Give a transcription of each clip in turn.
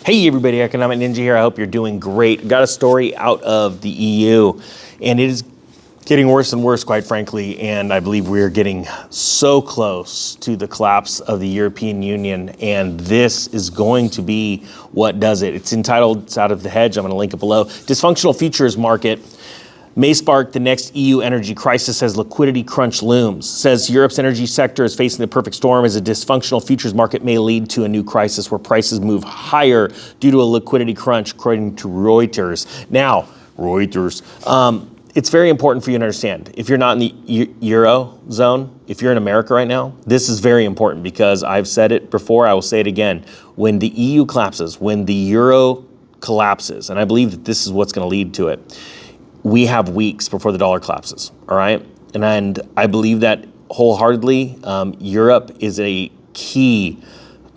Hey everybody, Economic Ninja here. I hope you're doing great. Got a story out of the EU, and it is getting worse and worse, quite frankly, and I believe we're getting so close to the collapse of the European Union, and this is going to be what does it. It's entitled, it's out of the hedge, I'm going to link it below. Dysfunctional futures market may spark the next EU energy crisis as liquidity crunch looms. Says Europe's energy sector is facing the perfect storm as a dysfunctional futures market may lead to a new crisis where prices move higher due to a liquidity crunch, according to Reuters. Now, Reuters, it's very important for you to understand. If you're not in the Eurozone, if you're in America right now, this is very important because I've said it before, I will say it again. When the EU collapses, when the Euro collapses, and I believe that this is what's going to lead to it, we have weeks before the dollar collapses, all right? And I believe that wholeheartedly. Europe is a key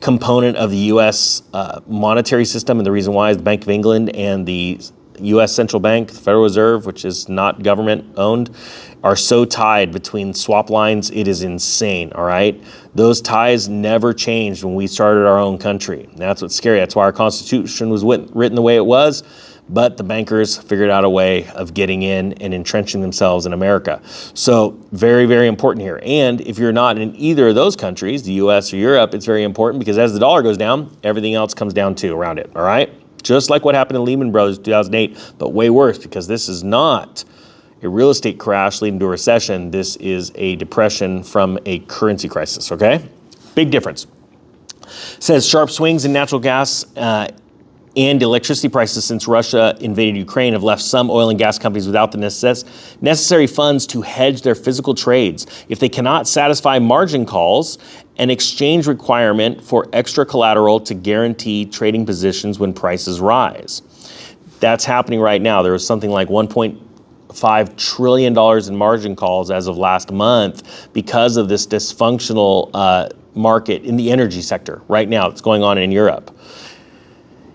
component of the U.S. Monetary system, and the reason why is the Bank of England and the U.S. Central Bank, the Federal Reserve, which is not government-owned, are so tied between swap lines, it is insane, all right? Those ties never changed when we started our own country. And that's what's scary. That's why our Constitution was written the way it was. But the bankers figured out a way of getting in and entrenching themselves in America. So very, very important here. And if you're not in either of those countries, the US or Europe, it's very important because as the dollar goes down, everything else comes down too around it, all right? Just like what happened in Lehman Brothers 2008, but way worse because this is not a real estate crash leading to a recession. This is a depression from a currency crisis, okay? Big difference. Says sharp swings in natural gas and electricity prices since Russia invaded Ukraine have left some oil and gas companies without the necessary funds to hedge their physical trades. If they cannot satisfy margin calls, an exchange requirement for extra collateral to guarantee trading positions when prices rise. That's happening right now. There was something like $1.5 trillion in margin calls as of last month because of this dysfunctional market in the energy sector right now that's going on in Europe.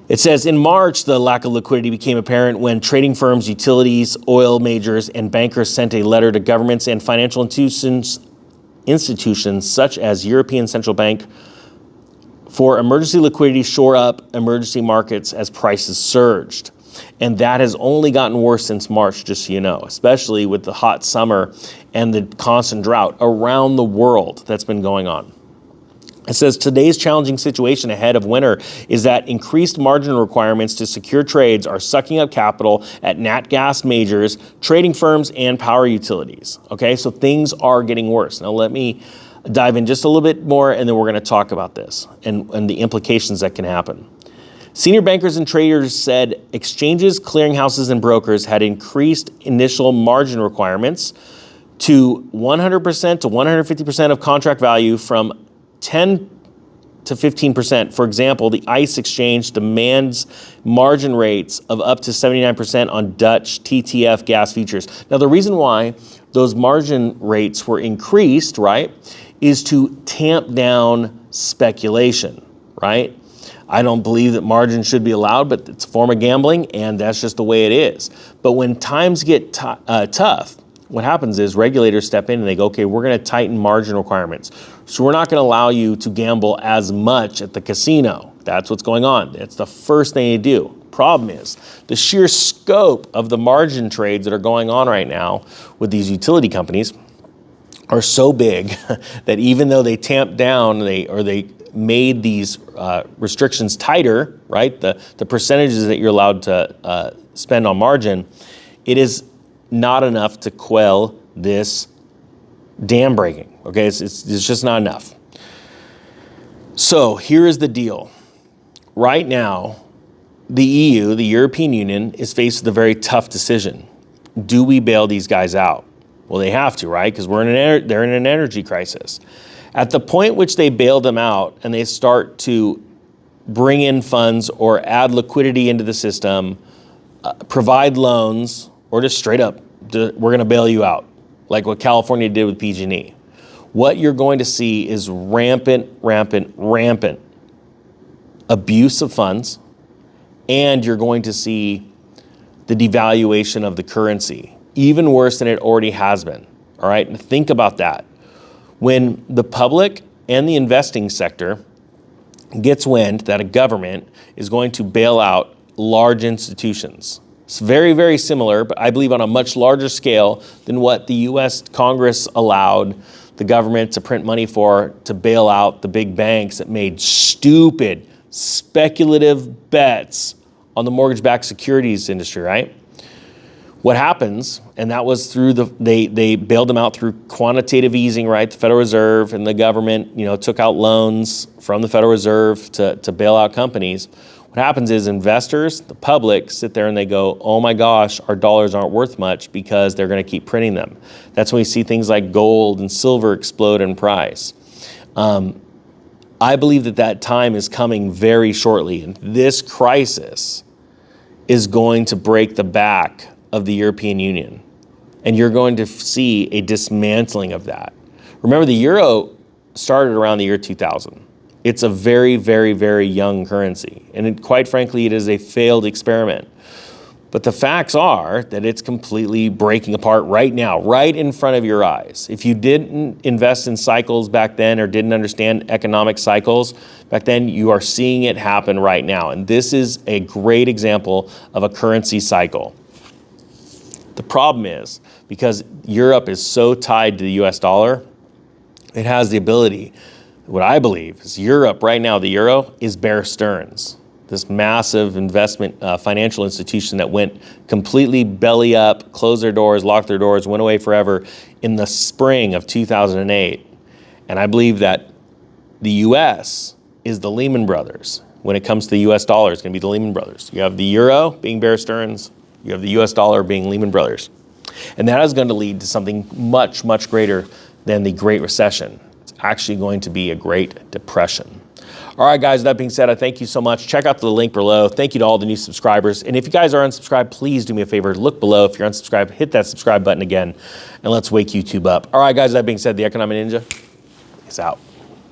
It says in March, the lack of liquidity became apparent when trading firms, utilities, oil majors, and bankers sent a letter to governments and financial institutions such as European Central Bank for emergency liquidity shore up emergency markets as prices surged. And that has only gotten worse since March, just so you know, especially with the hot summer and the constant drought around the world that's been going on. It says today's challenging situation ahead of winter is that increased margin requirements to secure trades are sucking up capital at nat gas majors, trading firms, and power utilities. Okay, so things are getting worse. Now let me dive in just a little bit more and then we're going to talk about this and the implications that can happen. Senior bankers and traders said exchanges, clearinghouses, and brokers had increased initial margin requirements to 100% to 150% of contract value from 10 to 15%. For example, the ICE exchange demands margin rates of up to 79% on Dutch TTF gas futures. Now, the reason why those margin rates were increased, right, is to tamp down speculation, right? I don't believe that margin should be allowed, but it's a form of gambling, and that's just the way it is. But when times get tough, what happens is regulators step in and they go, okay, we're going to tighten margin requirements. So we're not going to allow you to gamble as much at the casino. That's what's going on. It's the first thing you do. Problem is the sheer scope of the margin trades that are going on right now with these utility companies are so big that even though they tamped down, they made these restrictions tighter, right? The percentages that you're allowed to spend on margin, it is not enough to quell this dam breaking. Okay, it's just not enough. So here is the deal. Right now, the EU, the European Union, is faced with a very tough decision. Do we bail these guys out? Well, they have to, right? Because they're in an energy crisis. At the point which they bail them out and they start to bring in funds or add liquidity into the system, provide loans, or just straight up, we're going to bail you out, like what California did with PG&E. What you're going to see is rampant abuse of funds, and you're going to see the devaluation of the currency, even worse than it already has been. All right, and think about that. When the public and the investing sector gets wind that a government is going to bail out large institutions. It's very, very similar, but I believe on a much larger scale than what the US Congress allowed the government to print money for to bail out the big banks that made stupid, speculative bets on the mortgage-backed securities industry, right? What happens, and that was through they bailed them out through quantitative easing, right? The Federal Reserve and the government, took out loans from the Federal Reserve to bail out companies. What happens is investors, the public, sit there and they go, oh my gosh, our dollars aren't worth much because they're going to keep printing them. That's when we see things like gold and silver explode in price. I believe that time is coming very shortly, and this crisis is going to break the back of the European Union. And you're going to see a dismantling of that. Remember, the euro started around the year 2000. It's a very, very, very young currency. And quite frankly, it is a failed experiment. But the facts are that it's completely breaking apart right now, right in front of your eyes. If you didn't invest in cycles back then or didn't understand economic cycles back then, you are seeing it happen right now. And this is a great example of a currency cycle. The problem is, because Europe is so tied to the US dollar, it has the ability, what I believe is Europe right now, the euro, is Bear Stearns, this massive investment financial institution that went completely belly up, closed their doors, locked their doors, went away forever in the spring of 2008. And I believe that the US is the Lehman Brothers. When it comes to the US dollar, it's going to be the Lehman Brothers. You have the euro being Bear Stearns. You have the US dollar being Lehman Brothers. And that is going to lead to something much, much greater than the Great Recession. It's actually going to be a Great Depression. All right, guys, that being said, I thank you so much. Check out the link below. Thank you to all the new subscribers. And if you guys are unsubscribed, please do me a favor. Look below. If you're unsubscribed, hit that subscribe button again, and let's wake YouTube up. All right, guys, that being said, the Economic Ninja is out.